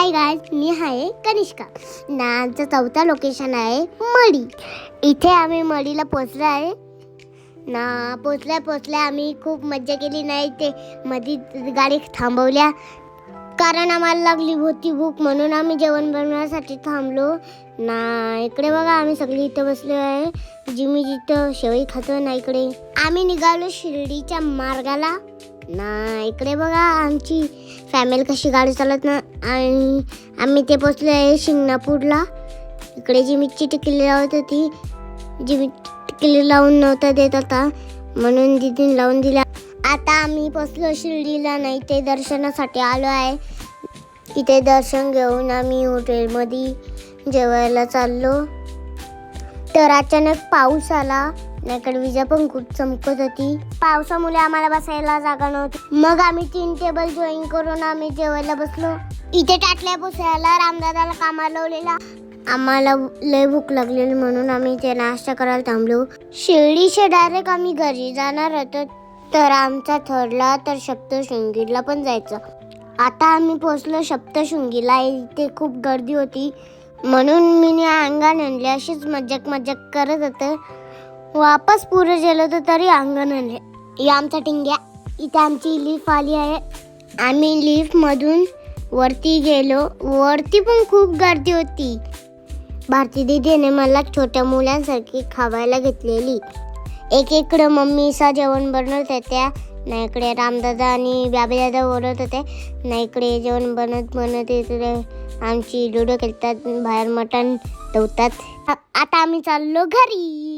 Hi guys, मी आहे कनिष्का ना. आमचं चौथा लोकेशन आहे मडी. इथे आम्ही मडीला पोचलो आहे ना. पोचल्या आम्ही खूप मज्जा केली. नाही ते मध्ये गाडी थांबवल्या कारण आम्हाला लागली होती भूक, म्हणून आम्ही जेवण बनवण्यासाठी थांबलो ना. इकडे बघा आम्ही सगळे इथं बसलो आहे. जिमी जिथं शेवई खातो ना. इकडे आम्ही निघालो शिर्डीच्या मार्गाला ना. इकडे बघा आमची फॅमिली कशी गाडी चालत ना. आणि आम्ही ते पोचलो आहे शिंगणापूरला. इकडे जिमीची टिकली लावत होती. जिमी टिकली लावून नव्हता देत होता म्हणून दिदीने लावून दिला. आता आम्ही पोचलो शिर्डीला. नाही ते दर्शनासाठी आलो आहे. इथे दर्शन घेऊन आम्ही हॉटेलमध्ये जेवायला चाललो तर अचानक पाऊस आला. नाहीकडे विजा पण खूप चमकत होती. पावसामुळे आम्हाला बसायला जागा नव्हती. मग आम्ही 3 टेबल जॉईन करून आम्ही जेवायला बसलो. इथे टाटल्या पुसायला रामदादाला कामाला लावलेला. आम्हाला लय भूक लागलेली म्हणून आम्ही ते नाश्ता करायला थांबलो. शिर्डीचे डायरेक्ट आम्ही घरी जाणार होतो तर आमचा ठरला तर सप्तशृंगीला पण जायचं. आता आम्ही पोचलो सप्तशृंगीला. इथे खूप गर्दी होती म्हणून मी अंगण आणले. अशीच मजाक करत होतं. वापस पुढे गेलो तर तरी अंगण आणले. ही आमचा टिंग्या. इथे आमची लिफ्ट आली आहे. आम्ही लिफ्टमधून वरती गेलो. वरती पण खूप गर्दी होती. भारती दीदीने मला छोट्या मुलांसारखी खावायला घेतलेली. इकडं मम्मीचा जेवण बनवत होत्या ना. इकडे रामदादा आणि बाबीदादा ओरडत होते ना. इकडे जेवण बनत इकडे आमची लुडो खेळतात. बाहेर मटण ठेवतात. आता आम्ही चाललो घरी.